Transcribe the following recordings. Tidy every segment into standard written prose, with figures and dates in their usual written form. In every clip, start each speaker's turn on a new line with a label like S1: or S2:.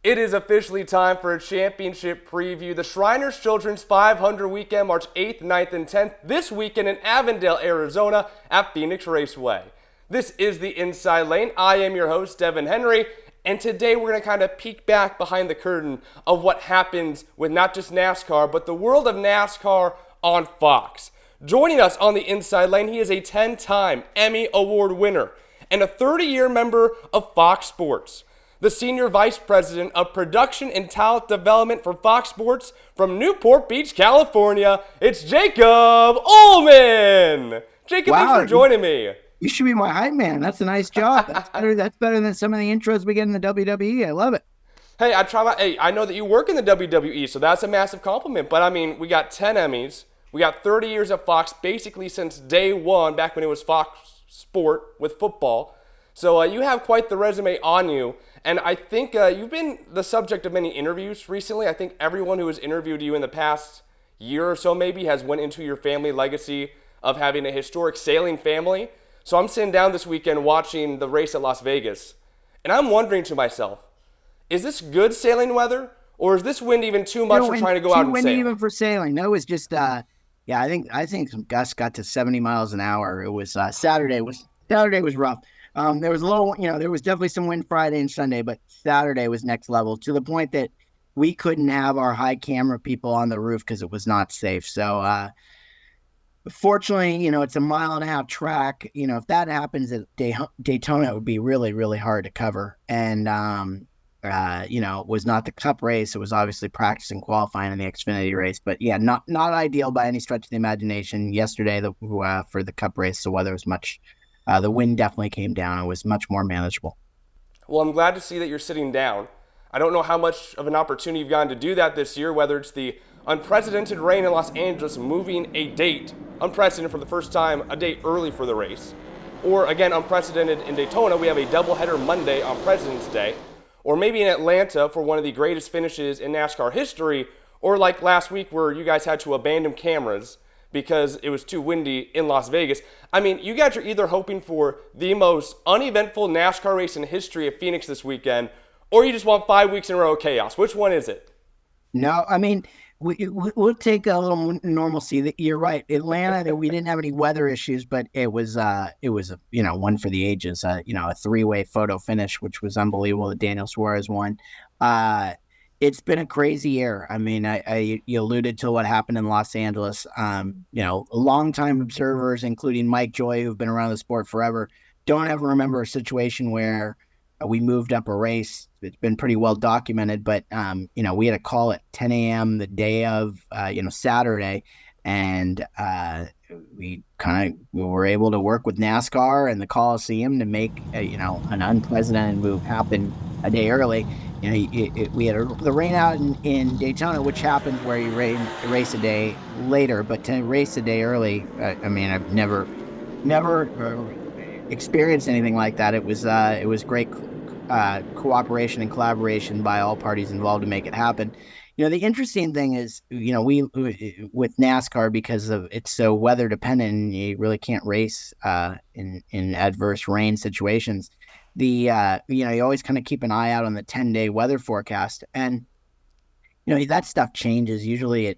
S1: It is officially time for a championship preview. The Shriners Children's 500 weekend, March 8th, 9th, and 10th, this weekend in Avondale, Arizona at Phoenix Raceway. This is the Inside Lane. I am your host, Devon Henry, and today we're going to kind of peek back behind the curtain of what happens with not just NASCAR, but the world of NASCAR on Fox. Joining us on the Inside Lane, he is a 10-time Emmy Award winner and a 30-year member of Fox Sports. The Senior Vice President of Production and Talent Development for Fox Sports from Newport Beach, California, it's Jacob Ullman. Jacob,
S2: Wow,
S1: thanks for joining me.
S2: you should be my hype man. That's a nice job. That's better than some of the intros we get in the WWE. I love it.
S1: Hey, I know that you work in the WWE, so that's a massive compliment. But I mean, we got 10 Emmys. We got 30 years at Fox, basically since day one, back when it was Fox Sport with football. So you have quite the resume on you. And I think you've been the subject of many interviews recently. I think everyone who has interviewed you in the past year or so maybe has went into your family legacy of having a historic sailing family. So I'm sitting down this weekend watching the race at Las Vegas, and I'm wondering to myself, is this good sailing weather, or is this wind even too much for trying to go out and
S2: too
S1: sail?
S2: windy even for sailing. No, it was just yeah. I think some gusts got to 70 miles an hour. It was Saturday was rough. There was a little, there was definitely some wind Friday and Sunday, but Saturday was next level to the point that we couldn't have our high camera people on the roof because it was not safe. So, fortunately, it's a 1.5-mile track. If that happens at Daytona, it would be really, really hard to cover. And, it was not the Cup race. It was obviously practice and qualifying in the Xfinity race. But yeah, not ideal by any stretch of the imagination. Yesterday, for the Cup race, the weather was much. The wind definitely came down. It was much more manageable.
S1: Well, I'm glad to see that you're sitting down. I don't know how much of an opportunity you've gotten to do that this year, whether it's the unprecedented rain in Los Angeles moving a date, unprecedented for the first time, a day early for the race, or again, unprecedented in Daytona, we have a doubleheader Monday on President's Day, or maybe in Atlanta for one of the greatest finishes in NASCAR history, or like last week where you guys had to abandon cameras because it was too windy in Las Vegas. I mean, you guys are either hoping for the most uneventful NASCAR race in the history of Phoenix this weekend, or you just want 5 weeks in a row of chaos. Which one is it?
S2: No, I mean, we'll take a little normalcy. You're right. Atlanta, we didn't have any weather issues, but it was one for the ages. A 3-way photo finish, which was unbelievable that Daniel Suarez won. It's been a crazy year. I mean, you alluded to what happened in Los Angeles. Longtime observers, including Mike Joy, who've been around the sport forever, don't ever remember a situation where we moved up a race. It's been pretty well documented, but we had a call at 10 a.m. the day of Saturday, and we were able to work with NASCAR and the Coliseum to make an unprecedented move happen a day early. We had the rain out in Daytona, which happened where you race a day later, but to race a day early, I've never experienced anything like that. It was great cooperation and collaboration by all parties involved to make it happen. The interesting thing is, we with NASCAR, because of it's so weather dependent, you really can't race in adverse rain situations. You always kind of keep an eye out on the 10-day weather forecast, and that stuff changes. Usually,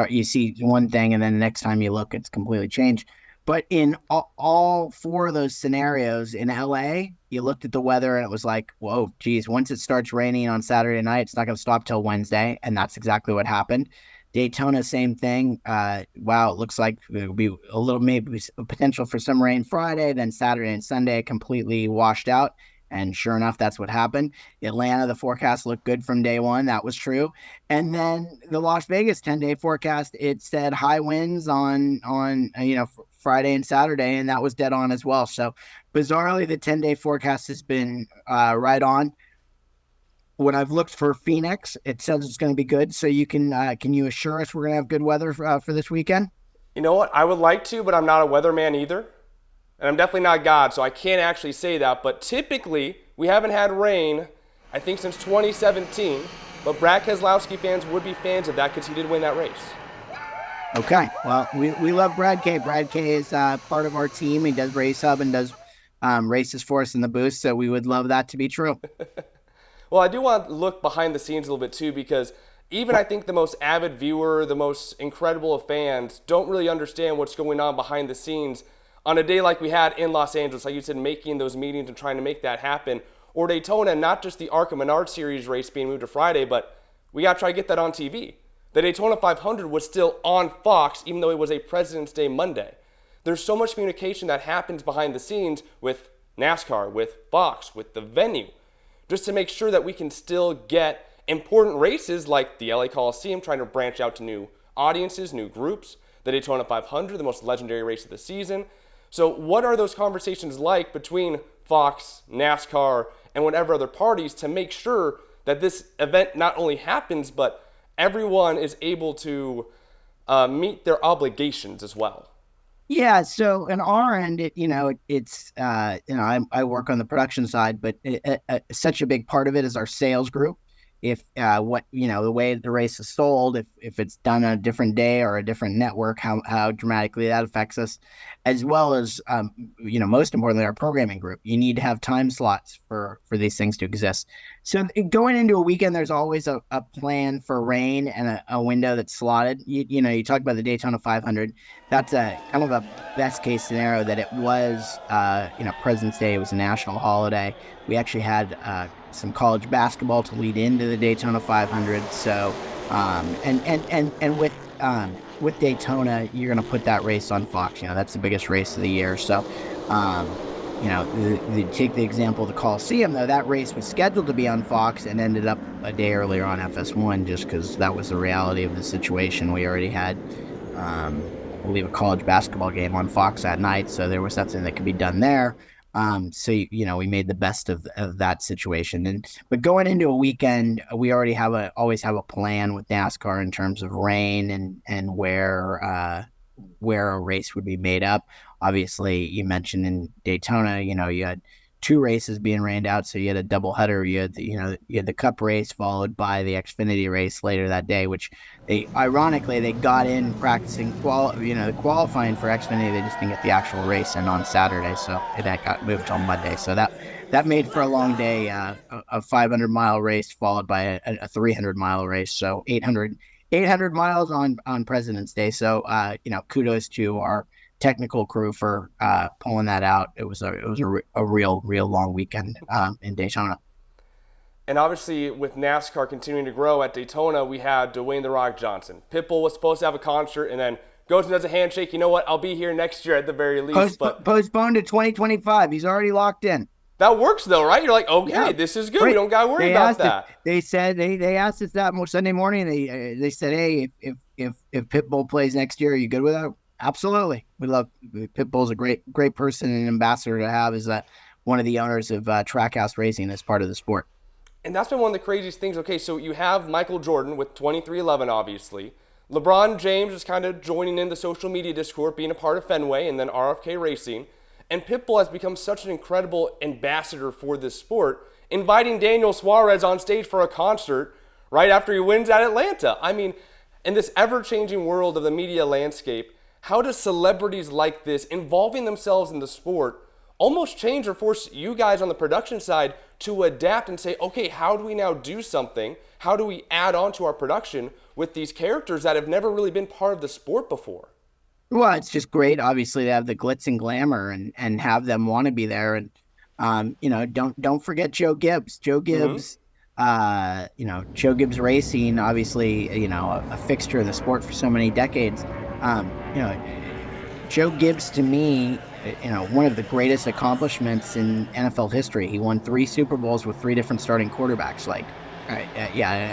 S2: you see one thing, and then the next time you look, it's completely changed. But in all 4 of those scenarios in LA, you looked at the weather and it was like, whoa, geez, once it starts raining on Saturday night, it's not going to stop till Wednesday. And that's exactly what happened. Daytona, same thing. Wow, it looks like there'll be a little, maybe potential for some rain Friday, then Saturday and Sunday completely washed out. And sure enough, that's what happened. Atlanta, the forecast looked good from day one. That was true. And then the Las Vegas 10-day forecast, it said high winds on Friday and Saturday, and that was dead on as well. So bizarrely, the 10-day forecast has been right on. When I've looked for Phoenix, it says it's going to be good. So can you assure us we're going to have good weather for this weekend?
S1: You know what? I would like to, but I'm not a weatherman either. And I'm definitely not God, so I can't actually say that. But typically, we haven't had rain, I think, since 2017. But Brad Keselowski fans would be fans of that because he did win that race.
S2: Okay. Well, we love Brad K. Brad K is part of our team. He does Race Hub and does races for us in the booth, so we would love that to be true.
S1: Well, I do want to look behind the scenes a little bit too, because even I think the most avid viewer, the most incredible of fans, don't really understand what's going on behind the scenes on a day like we had in Los Angeles, like you said, making those meetings and trying to make that happen. Or Daytona, not just the ARCA Menard Series race being moved to Friday, but we got to try to get that on TV. The Daytona 500 was still on Fox, even though it was a President's Day Monday. There's so much communication that happens behind the scenes with NASCAR, with Fox, with the venue, just to make sure that we can still get important races like the LA Coliseum, trying to branch out to new audiences, new groups, the Daytona 500, the most legendary race of the season. So what are those conversations like between Fox, NASCAR, and whatever other parties to make sure that this event not only happens, but everyone is able to meet their obligations as well?
S2: Yeah, so on our end, I work on the production side, but such a big part of it is our sales group. If the way the race is sold, if it's done on a different day or a different network, how dramatically that affects us, as well as most importantly, our programming group. You need to have time slots for these things to exist. So going into a weekend, there's always a plan for rain and a window that's slotted. You talk about the Daytona 500. That's a kind of a best case scenario that it was, President's Day. It was a national holiday. We actually had some college basketball to lead into the Daytona 500. So, and with Daytona, you're going to put that race on Fox. That's the biggest race of the year. So, take the example of the Coliseum, though. That race was scheduled to be on Fox and ended up a day earlier on FS1, just because that was the reality of the situation. We already had, I believe, a college basketball game on Fox that night, so there was something that could be done there. We made the best of that situation. But going into a weekend, we already always have a plan with NASCAR in terms of rain and where a race would be made up. Obviously, you mentioned in Daytona, you had two races being rained out, so you had a double header. You had the Cup race followed by the Xfinity race later that day, which they got in practicing the qualifying for Xfinity. They just didn't get the actual race in on Saturday, so that got moved till Monday. So that made for a long day, a 500-mile race followed by a 300-mile race, so 800 miles on President's Day. So kudos to our technical crew for pulling that out. It was a real long weekend in Daytona.
S1: And obviously, with NASCAR continuing to grow at Daytona, we had Dwayne "The Rock" Johnson. Pitbull was supposed to have a concert and then goes and does a handshake. You know what? I'll be here next year at the very least.
S2: Postponed to 2025. He's already locked in.
S1: That works though, right? You're like, okay, yeah, this is good. Right. We don't got to worry about that.
S2: They said they asked us that Sunday morning. They said, hey, if Pitbull plays next year, are you good with that? Absolutely. We love Pitbull's a great person and ambassador to have as one of the owners of Trackhouse Racing as part of the sport.
S1: And that's been one of the craziest things. Okay, so you have Michael Jordan with 23XI, obviously. LeBron James is kind of joining in the social media discourse, being a part of Fenway and then RFK Racing. And Pitbull has become such an incredible ambassador for this sport, inviting Daniel Suarez on stage for a concert right after he wins at Atlanta. I mean, in this ever-changing world of the media landscape, how does celebrities like this involving themselves in the sport almost change or force you guys on the production side to adapt and say, okay, how do we now do something? How do we add on to our production with these characters that have never really been part of the sport before?
S2: Well, it's just great, obviously, to have the glitz and glamour and have them want to be there. And, don't forget Joe Gibbs. Joe Gibbs, Joe Gibbs Racing, obviously, a fixture in the sport for so many decades. Joe Gibbs, to me, one of the greatest accomplishments in NFL history. He won 3 Super Bowls with 3 different starting quarterbacks. I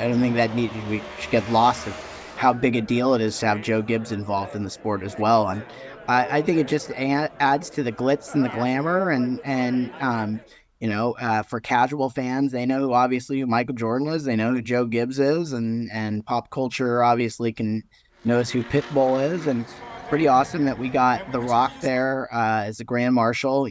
S2: don't think we should get lost of how big a deal it is to have Joe Gibbs involved in the sport as well. And I think it just adds to the glitz and the glamour. And for casual fans, they know obviously who Michael Jordan is. They know who Joe Gibbs is, and pop culture obviously knows who Pitbull is. And pretty awesome that we got The Rock there as the Grand Marshal.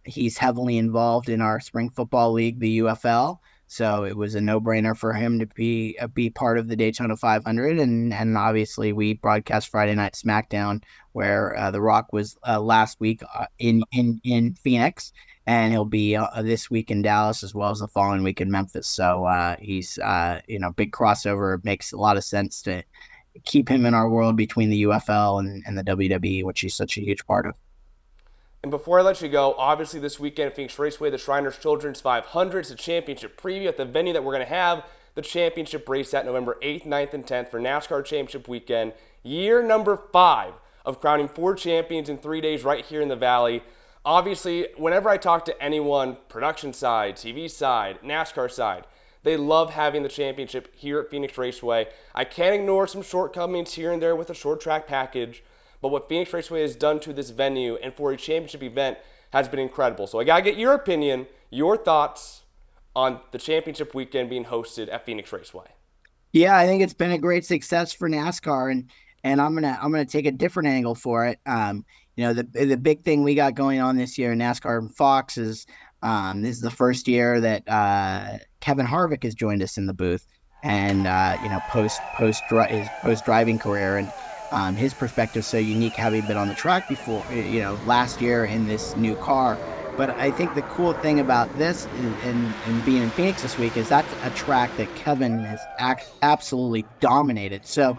S2: He's heavily involved in our spring football league, the UFL. So it was a no-brainer for him to be part of the Daytona 500, and obviously we broadcast Friday Night SmackDown where The Rock was last week in Phoenix, and he'll be this week in Dallas as well as the following week in Memphis. So he's big crossover. It makes a lot of sense to keep him in our world between the UFL and the WWE, which he's such a huge part of.
S1: And before I let you go, obviously this weekend at Phoenix Raceway, the Shriners Children's 500 is a championship preview at the venue that we're going to have the championship race at November 8th, 9th, and 10th for NASCAR Championship Weekend. Year number 5 of crowning 4 champions in 3 days right here in the Valley. Obviously, whenever I talk to anyone, production side, TV side, NASCAR side, they love having the championship here at Phoenix Raceway. I can't ignore some shortcomings here and there with a short track package, but what Phoenix Raceway has done to this venue and for a championship event has been incredible. So I got to get your opinion, your thoughts on the championship weekend being hosted at Phoenix Raceway.
S2: Yeah, I think it's been a great success for NASCAR, and I'm gonna take a different angle for it. The big thing we got going on this year in NASCAR and Fox is this is the first year that Kevin Harvick has joined us in the booth, and post his post driving career, and his perspective is so unique, having been on the track before, last year in this new car. But I think the cool thing about this and being in Phoenix this week is that's a track that Kevin has absolutely dominated. So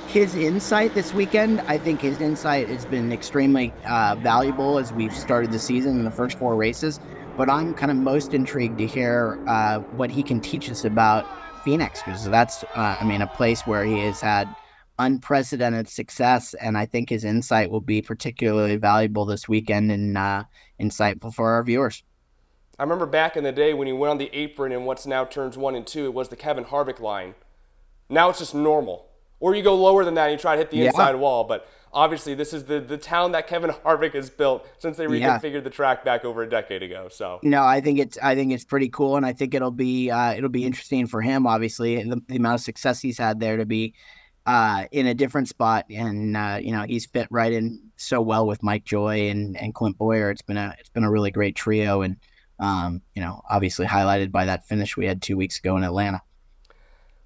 S2: his insight this weekend, I think his insight has been extremely valuable as we've started the season in the first 4 races. But I'm kind of most intrigued to hear what he can teach us about Phoenix, because that's, a place where he has had unprecedented success, and I think his insight will be particularly valuable this weekend and insightful for our viewers.
S1: I remember back in the day when he went on the apron in what's now turns 1 and 2, it was the Kevin Harvick line. Now it's just normal. Or you go lower than that and you try to hit the inside wall, but obviously this is the town that Kevin Harvick has built since they reconfigured the track back over a decade ago. So
S2: no, I think it's pretty cool, and I think it'll be interesting for him, obviously, the amount of success he's had there to be in a different spot, and he's fit right in so well with Mike Joy and Clint Boyer. It's been a really great trio, and obviously highlighted by that finish we had 2 weeks ago in Atlanta.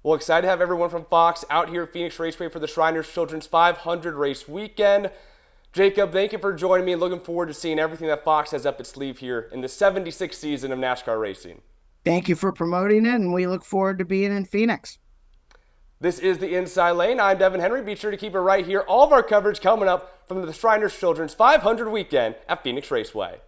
S1: Well, excited to have everyone from Fox out here at Phoenix Raceway for the Shriners Children's 500 race weekend. Jacob, thank you for joining me, and looking forward to seeing everything that Fox has up its sleeve here in the 76th season of NASCAR racing.
S2: Thank you for promoting it, and we look forward to being in Phoenix.
S1: This is the Inside Lane. I'm Devin Henry. Be sure to keep it right here. All of our coverage coming up from the Shriners Children's 500 weekend at Phoenix Raceway.